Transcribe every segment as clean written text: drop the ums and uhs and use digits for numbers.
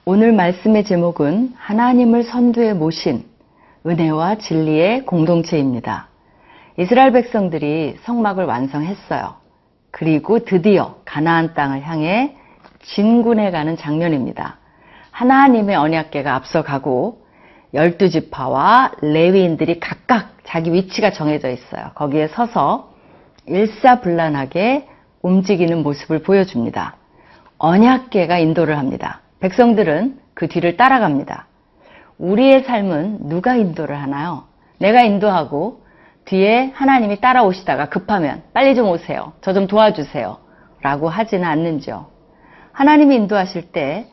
오늘 말씀의 제목은 하나님을 선두에 모신 은혜와 진리의 공동체입니다. 이스라엘 백성들이 성막을 완성했어요. 그리고 드디어 가나안 땅을 향해 진군해가는 장면입니다. 하나님의 언약궤가 앞서가고 12지파와 레위인들이 각각 자기 위치가 정해져 있어요. 거기에 서서 일사불란하게 움직이는 모습을 보여줍니다. 언약궤가 인도를 합니다. 백성들은 그 뒤를 따라갑니다. 우리의 삶은 누가 인도를 하나요? 내가 인도하고 뒤에 하나님이 따라오시다가 급하면 빨리 좀 오세요. 저 좀 도와주세요. 라고 하지는 않는지요. 하나님이 인도하실 때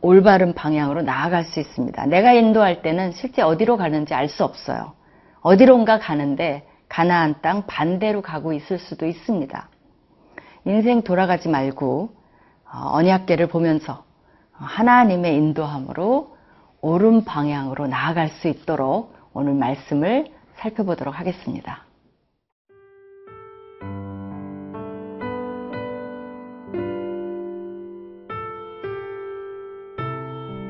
올바른 방향으로 나아갈 수 있습니다. 내가 인도할 때는 실제 어디로 가는지 알 수 없어요. 어디론가 가는데 가나안 땅 반대로 가고 있을 수도 있습니다. 인생 돌아가지 말고 언약궤를 보면서 하나님의 인도함으로 옳은 방향으로 나아갈 수 있도록 오늘 말씀을 살펴보도록 하겠습니다.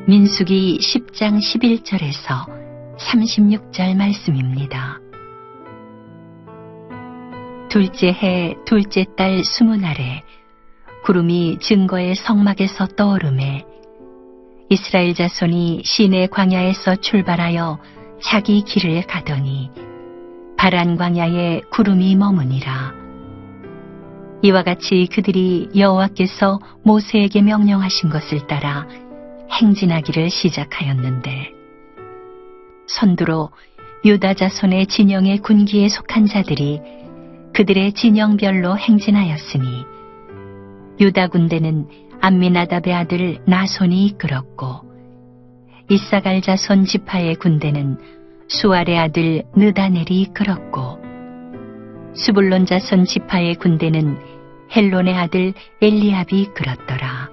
민수기 10장 11절에서 36절 말씀입니다. 둘째 해 둘째 달 20날에 구름이 증거의 성막에서 떠오르매 이스라엘 자손이 시내 광야에서 출발하여 자기 길을 가더니 바란 광야에 구름이 머무니라. 이와 같이 그들이 여호와께서 모세에게 명령하신 것을 따라 행진하기를 시작하였는데 선두로 유다 자손의 진영의 군기에 속한 자들이 그들의 진영별로 행진하였으니 유다 군대는 암미나답의 아들 나손이 이끌었고 이사갈 자손 지파의 군대는 수알의 아들 느다넬이 이끌었고 스불론 자손 지파의 군대는 헬론의 아들 엘리압이 이끌었더라.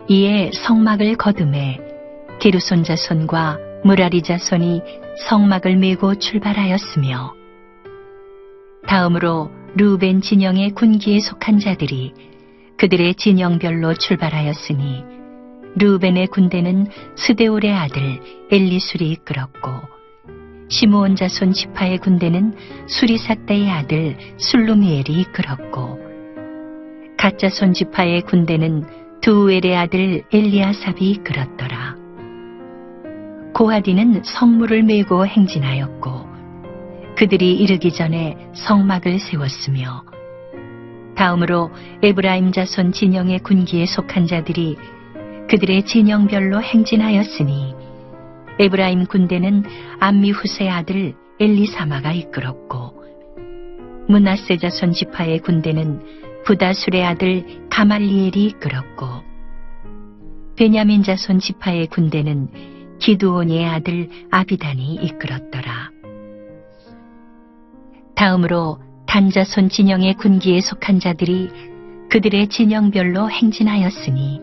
이에 성막을 거두매 게르손 자손과 무라리 자손이 성막을 메고 출발하였으며 다음으로 르우벤 진영의 군기에 속한 자들이 그들의 진영별로 출발하였으니 르우벤의 군대는 스데올의 아들 엘리술이 이끌었고 시므온 자손 지파의 군대는 수리삭다의 아들 술루미엘이 이끌었고 갓 자손 지파의 군대는 두우엘의 아들 엘리아삽이 이끌었더라. 고하디는 성물을 메고 행진하였고 그들이 이르기 전에 성막을 세웠으며 다음으로 에브라임 자손 진영의 군기에 속한 자들이 그들의 진영별로 행진하였으니 에브라임 군대는 암미후스의 아들 엘리사마가 이끌었고 므낫세 자손 지파의 군대는 부다술의 아들 가말리엘이 이끌었고 베냐민 자손 지파의 군대는 기드온의 아들 아비단이 이끌었더라. 다음으로 단 자손 진영의 군기에 속한 자들이 그들의 진영별로 행진하였으니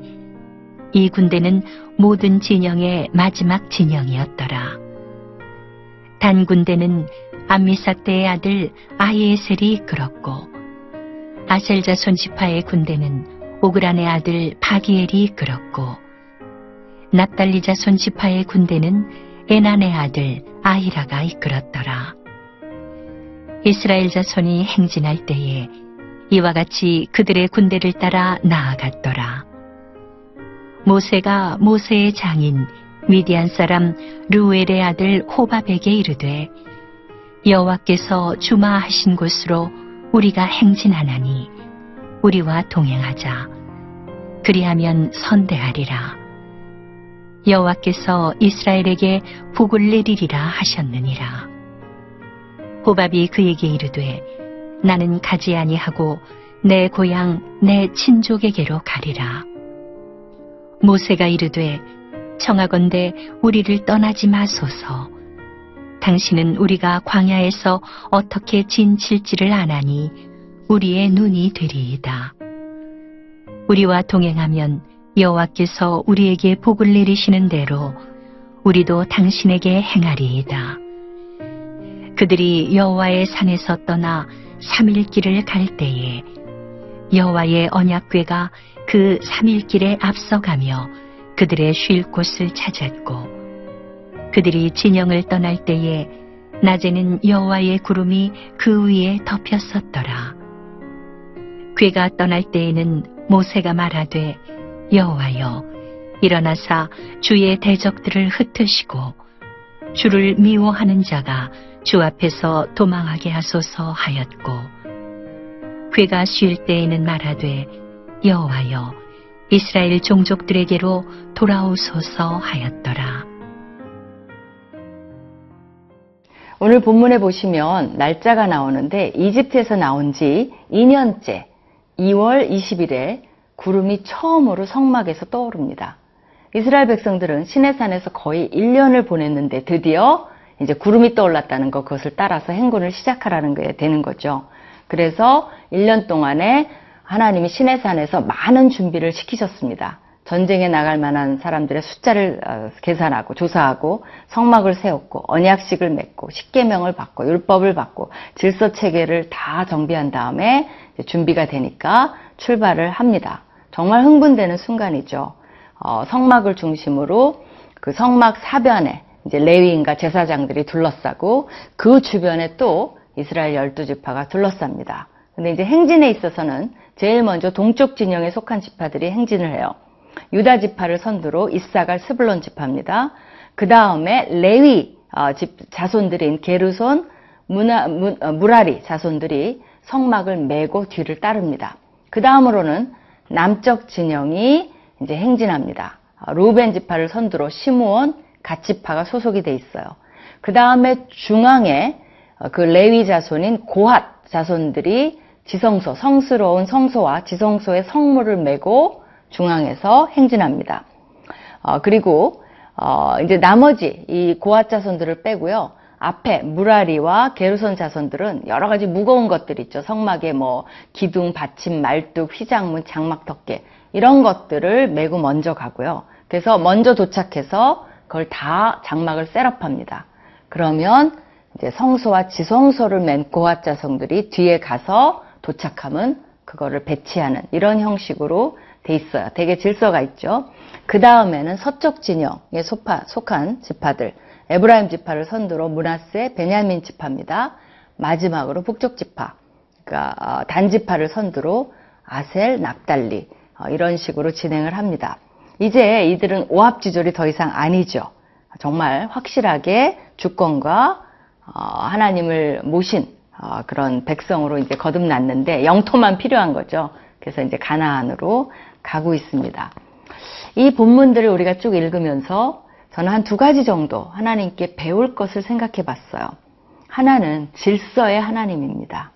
이 군대는 모든 진영의 마지막 진영이었더라. 단 군대는 암미사대의 아들 아히에셀이 이끌었고 아셀 자손 지파의 군대는 오그란의 아들 바기엘이 이끌었고 납달리 자손 지파의 군대는 에난의 아들 아히라가 이끌었더라. 이스라엘 자손이 행진할 때에 이와 같이 그들의 군대를 따라 나아갔더라. 모세가 모세의 장인 미디안 사람 르우엘의 아들 호밥에게 이르되 여호와께서 주마하신 곳으로 우리가 행진하나니 우리와 동행하자. 그리하면 선대하리라. 여호와께서 이스라엘에게 복을 내리리라 하셨느니라. 호밥이 그에게 이르되 나는 가지 아니하고 내 고향 내 친족에게로 가리라. 모세가 이르되 청하건대 우리를 떠나지 마소서. 당신은 우리가 광야에서 어떻게 진칠지를 아나니 우리의 눈이 되리이다. 우리와 동행하면 여호와께서 우리에게 복을 내리시는 대로 우리도 당신에게 행하리이다. 그들이 여호와의 산에서 떠나 3일 길을 갈 때에 여호와의 언약궤가 그 3일 길에 앞서가며 그 그들의 쉴 곳을 찾았고 그들이 진영을 떠날 때에 낮에는 여호와의 구름이 그 위에 덮였었더라. 괴가 떠날 때에는 모세가 말하되 여호와여 일어나사 주의 대적들을 흩으시고 주를 미워하는 자가 주 앞에서 도망하게 하소서 하였고 괴가 쉴 때에는 말하되 여호와여 이스라엘 종족들에게로 돌아오소서 하였더라. 오늘 본문에 보시면 날짜가 나오는데 이집트에서 나온 지 2년째 2월 20일에 구름이 처음으로 성막에서 떠오릅니다. 이스라엘 백성들은 시내산에서 거의 1년을 보냈는데 드디어 이제 구름이 떠올랐다는 것, 그것을 따라서 행군을 시작하라는 게 되는 거죠. 그래서 1년 동안에 하나님이 시내산에서 많은 준비를 시키셨습니다. 전쟁에 나갈 만한 사람들의 숫자를 계산하고 조사하고 성막을 세웠고 언약식을 맺고 십계명을 받고 율법을 받고 질서체계를 다 정비한 다음에 준비가 되니까 출발을 합니다. 정말 흥분되는 순간이죠. 성막을 중심으로 그 성막 사변에 이제 레위인과 제사장들이 둘러싸고 그 주변에 또 이스라엘 12지파가 둘러쌉니다. 근데 이제 행진에 있어서는 제일 먼저 동쪽 진영에 속한 지파들이 행진을 해요. 유다 지파를 선두로 이사갈 스불론 지파입니다. 그 다음에 레위 자손들인 게르손, 무라리 자손들이 성막을 메고 뒤를 따릅니다. 그 다음으로는 남쪽 진영이 이제 행진합니다. 루벤 지파를 선두로 시므온, 갓 지파가 소속이 돼 있어요. 그 다음에 중앙에 그 레위 자손인 고핫 자손들이 지성소, 성스러운 성소와 지성소의 성물을 메고 중앙에서 행진합니다. 그리고 이제 나머지 이 고핫 자손들을 빼고요. 앞에 무라리와 게르손 자손들은 여러 가지 무거운 것들 있죠. 성막에 뭐 기둥, 받침, 말뚝, 휘장문, 장막, 덮개 이런 것들을 메고 먼저 가고요. 그래서 먼저 도착해서 그걸 다 장막을 셋업합니다. 그러면 이제 성소와 지성소를 맨 고핫 자손들이 뒤에 가서 도착하면 그거를 배치하는 이런 형식으로 돼 있어요. 되게 질서가 있죠. 그 다음에는 서쪽 진영에 속한 지파들, 에브라임 지파를 선두로 므낫세, 베냐민 지파입니다. 마지막으로 북쪽 지파, 그러니까 단 지파를 선두로 아셀, 납달리 이런 식으로 진행을 합니다. 이제 이들은 오합지졸이 더 이상 아니죠. 정말 확실하게 주권과 하나님을 모신 그런 백성으로 이제 거듭났는데 영토만 필요한 거죠. 그래서 이제 가나안으로 가고 있습니다. 이 본문들을 우리가 쭉 읽으면서 저는 한 2가지 정도 하나님께 배울 것을 생각해 봤어요. 하나는 질서의 하나님입니다.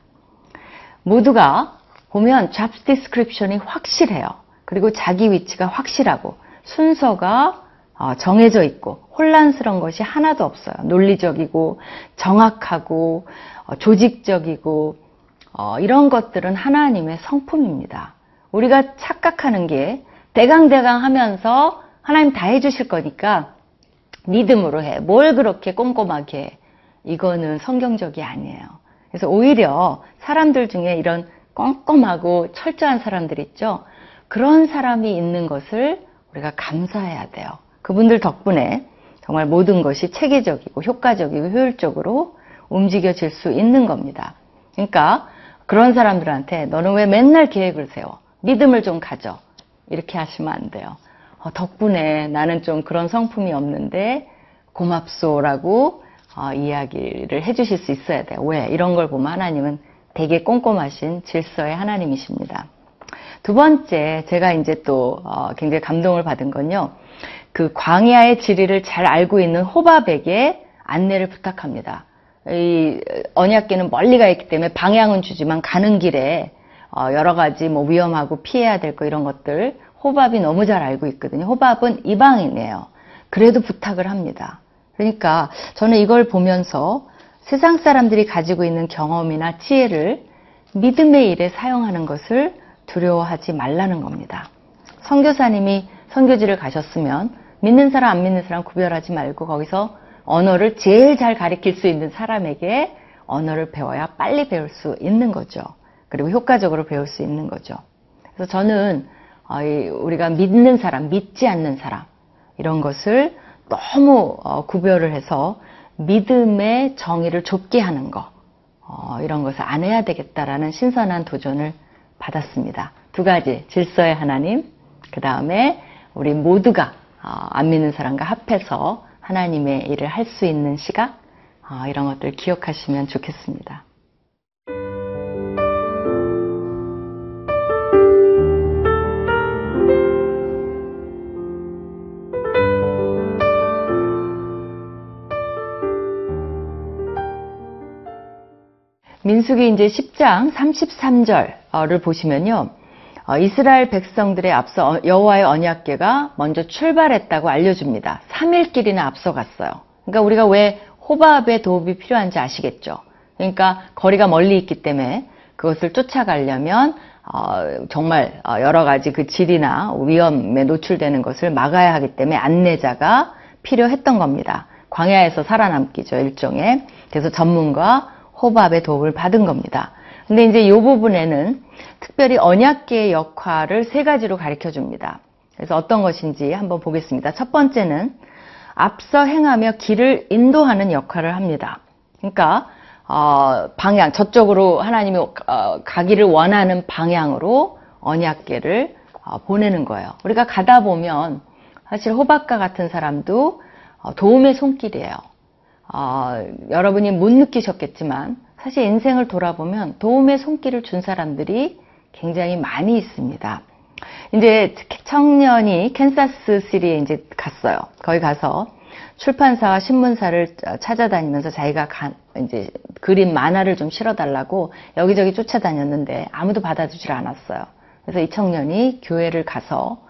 모두가 보면 job description이 확실해요. 그리고 자기 위치가 확실하고 순서가 정해져 있고 혼란스러운 것이 하나도 없어요. 논리적이고 정확하고 조직적이고 이런 것들은 하나님의 성품입니다. 우리가 착각하는 게 대강대강 하면서 하나님 다 해주실 거니까 믿음으로 해. 뭘 그렇게 꼼꼼하게 해. 이거는 성경적이 아니에요. 그래서 오히려 사람들 중에 이런 꼼꼼하고 철저한 사람들 있죠. 그런 사람이 있는 것을 우리가 감사해야 돼요. 그분들 덕분에 정말 모든 것이 체계적이고 효과적이고 효율적으로 움직여질 수 있는 겁니다. 그러니까 그런 사람들한테 너는 왜 맨날 계획을 세워? 믿음을 좀 가져. 이렇게 하시면 안 돼요. 덕분에 나는 좀 그런 성품이 없는데 고맙소라고 이야기를 해주실 수 있어야 돼요. 왜? 이런 걸 보면 하나님은 되게 꼼꼼하신 질서의 하나님이십니다. 2번째, 제가 이제 또 굉장히 감동을 받은 건요. 그 광야의 지리를 잘 알고 있는 호밥에게 안내를 부탁합니다. 이 언약궤는 멀리 가 있기 때문에 방향은 주지만 가는 길에 여러 가지 뭐 위험하고 피해야 될 거 이런 것들 호밥이 너무 잘 알고 있거든요. 호밥은 이방인이에요. 그래도 부탁을 합니다. 그러니까 저는 이걸 보면서 세상 사람들이 가지고 있는 경험이나 지혜를 믿음의 일에 사용하는 것을 두려워하지 말라는 겁니다. 선교사님이 선교지를 가셨으면 믿는 사람 안 믿는 사람 구별하지 말고 거기서 언어를 제일 잘 가르칠 수 있는 사람에게 언어를 배워야 빨리 배울 수 있는 거죠. 그리고 효과적으로 배울 수 있는 거죠. 그래서 저는 우리가 믿는 사람, 믿지 않는 사람 이런 것을 너무 구별을 해서 믿음의 정의를 좁게 하는 거, 이런 것을 안 해야 되겠다라는 신선한 도전을 받았습니다. 두 가지, 질서의 하나님, 그 다음에 우리 모두가 안 믿는 사람과 합해서 하나님의 일을 할 수 있는 시각, 이런 것들 기억하시면 좋겠습니다. 민수기 이제 10장 33절을 보시면요. 이스라엘 백성들에 앞서 여호와의 언약궤가 먼저 출발했다고 알려줍니다. 3일길이나 앞서갔어요. 그러니까 우리가 왜 호밥의 도움이 필요한지 아시겠죠? 그러니까 거리가 멀리 있기 때문에 그것을 쫓아가려면 정말 여러 가지 그 질이나 위험에 노출되는 것을 막아야 하기 때문에 안내자가 필요했던 겁니다. 광야에서 살아남기죠, 일종의. 그래서 전문가 호밥의 도움을 받은 겁니다. 근데 이제 이 부분에는 특별히 언약궤의 역할을 세 가지로 가르쳐 줍니다. 그래서 어떤 것인지 한번 보겠습니다. 첫 번째는 앞서 행하며 길을 인도하는 역할을 합니다. 그러니까 방향, 저쪽으로 하나님이 가기를 원하는 방향으로 언약궤를 보내는 거예요. 우리가 가다 보면 사실 호박과 같은 사람도 도움의 손길이에요. 여러분이 못 느끼셨겠지만 사실 인생을 돌아보면 도움의 손길을 준 사람들이 굉장히 많이 있습니다. 이제 청년이 캔사스시티에 이제 갔어요. 거기 가서 출판사와 신문사를 찾아다니면서 자기가 이제 그림 만화를 좀 실어달라고 여기저기 쫓아다녔는데 아무도 받아주질 않았어요. 그래서 이 청년이 교회를 가서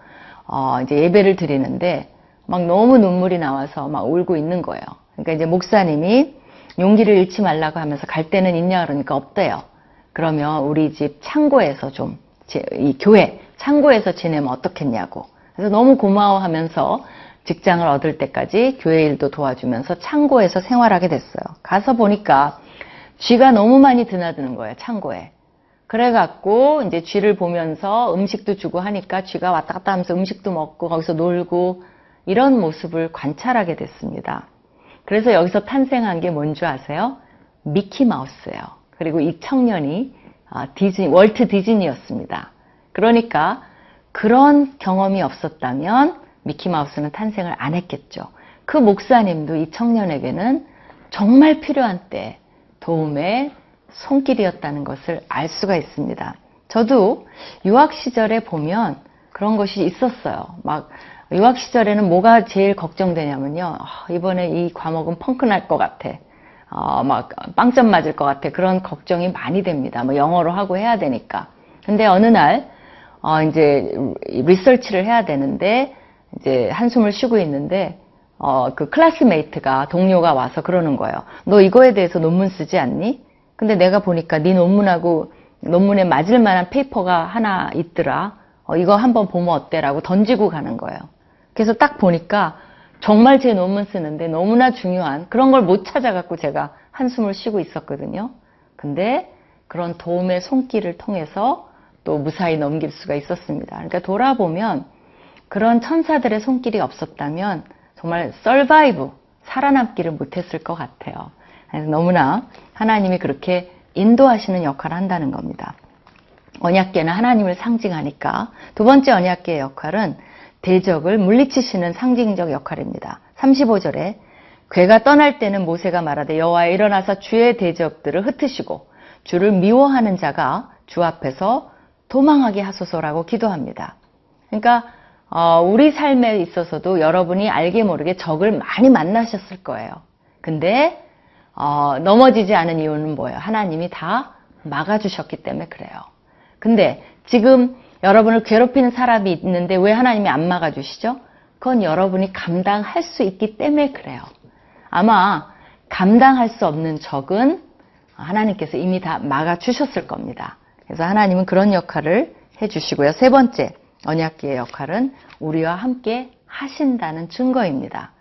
이제 예배를 드리는데 막 너무 눈물이 나와서 막 울고 있는 거예요. 그러니까 이제 목사님이 용기를 잃지 말라고 하면서 갈 데는 있냐 그러니까 없대요. 그러면 우리 집 창고에서 이 교회 창고에서 지내면 어떻겠냐고. 그래서 너무 고마워하면서 직장을 얻을 때까지 교회 일도 도와주면서 창고에서 생활하게 됐어요. 가서 보니까 쥐가 너무 많이 드나드는 거예요, 창고에. 그래갖고 이제 쥐를 보면서 음식도 주고 하니까 쥐가 왔다 갔다 하면서 음식도 먹고 거기서 놀고 이런 모습을 관찰하게 됐습니다. 그래서 여기서 탄생한 게 뭔지 아세요? 미키마우스예요. 그리고 이 청년이 월트 디즈니였습니다. 그러니까 그런 경험이 없었다면 미키마우스는 탄생을 안 했겠죠. 그 목사님도 이 청년에게는 정말 필요한 때 도움의 손길이었다는 것을 알 수가 있습니다. 저도 유학 시절에 보면 그런 것이 있었어요. 막 유학 시절에는 뭐가 제일 걱정되냐면요. 이번에 이 과목은 펑크 날 것 같아. 막 빵점 맞을 것 같아. 그런 걱정이 많이 됩니다. 뭐 영어로 하고 해야 되니까. 근데 어느 날 이제 리서치를 해야 되는데 이제 한숨을 쉬고 있는데 그 클래스메이트가 동료가 와서 그러는 거예요. 너 이거에 대해서 논문 쓰지 않니? 근데 내가 보니까 네 논문하고 논문에 맞을 만한 페이퍼가 하나 있더라. 이거 한번 보면 어때라고 던지고 가는 거예요. 그래서 딱 보니까 정말 제 논문 쓰는데 너무나 중요한 그런 걸 못 찾아갖고 제가 한숨을 쉬고 있었거든요. 근데 그런 도움의 손길을 통해서 또 무사히 넘길 수가 있었습니다. 그러니까 돌아보면 그런 천사들의 손길이 없었다면 정말 서바이브, 살아남기를 못했을 것 같아요. 그래서 너무나 하나님이 그렇게 인도하시는 역할을 한다는 겁니다. 언약궤는 하나님을 상징하니까 두 번째 언약궤의 역할은 대적을 물리치시는 상징적 역할입니다. 35절에 궤가 떠날 때는 모세가 말하되 여호와여 일어나서 주의 대적들을 흩으시고 주를 미워하는 자가 주 앞에서 도망하게 하소서라고 기도합니다. 그러니까 우리 삶에 있어서도 여러분이 알게 모르게 적을 많이 만나셨을 거예요. 근데 넘어지지 않은 이유는 뭐예요? 하나님이 다 막아주셨기 때문에 그래요. 근데 지금 여러분을 괴롭히는 사람이 있는데 왜 하나님이 안 막아주시죠? 그건 여러분이 감당할 수 있기 때문에 그래요. 아마 감당할 수 없는 적은 하나님께서 이미 다 막아주셨을 겁니다. 그래서 하나님은 그런 역할을 해주시고요. 세 번째 언약궤의 역할은 우리와 함께 하신다는 증거입니다.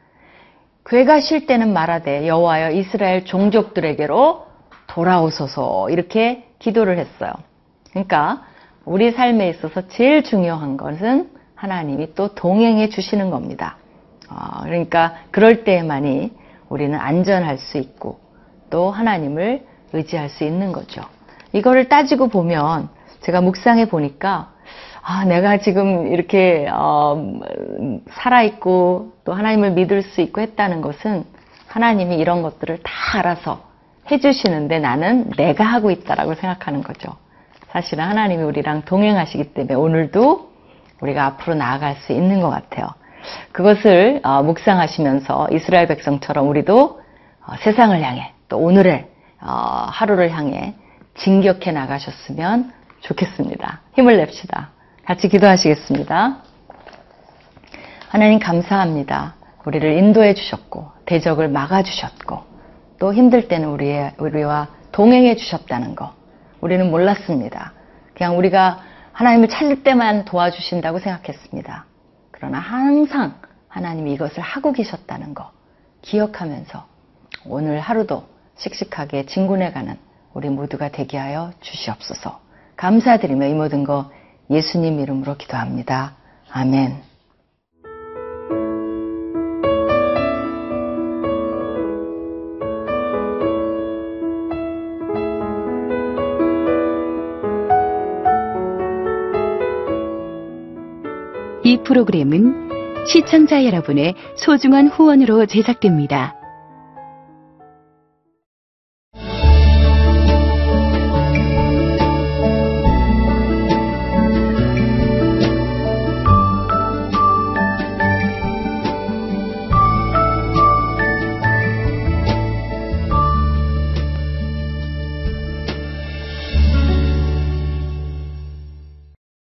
궤가 쉴 때는 말하되 여호와여 이스라엘 종족들에게로 돌아오소서 이렇게 기도를 했어요. 그러니까 우리 삶에 있어서 제일 중요한 것은 하나님이 또 동행해 주시는 겁니다. 그러니까 그럴 때만이 우리는 안전할 수 있고 또 하나님을 의지할 수 있는 거죠. 이거를 따지고 보면 제가 묵상해 보니까 내가 지금 이렇게 살아있고 또 하나님을 믿을 수 있고 했다는 것은 하나님이 이런 것들을 다 알아서 해주시는데 나는 내가 하고 있다라고 생각하는 거죠. 사실은 하나님이 우리랑 동행하시기 때문에 오늘도 우리가 앞으로 나아갈 수 있는 것 같아요. 그것을 묵상하시면서 이스라엘 백성처럼 우리도 세상을 향해 또 오늘의 하루를 향해 진격해 나가셨으면 좋겠습니다. 힘을 냅시다. 같이 기도하시겠습니다. 하나님 감사합니다. 우리를 인도해 주셨고 대적을 막아 주셨고 또 힘들 때는 우리와 동행해 주셨다는 거 우리는 몰랐습니다. 그냥 우리가 하나님을 찾을 때만 도와주신다고 생각했습니다. 그러나 항상 하나님이 이것을 하고 계셨다는 거 기억하면서 오늘 하루도 씩씩하게 진군해가는 우리 모두가 되게 하여 주시옵소서. 감사드리며 이 모든 거 예수님 이름으로 기도합니다. 아멘. 이 프로그램은 시청자 여러분의 소중한 후원으로 제작됩니다.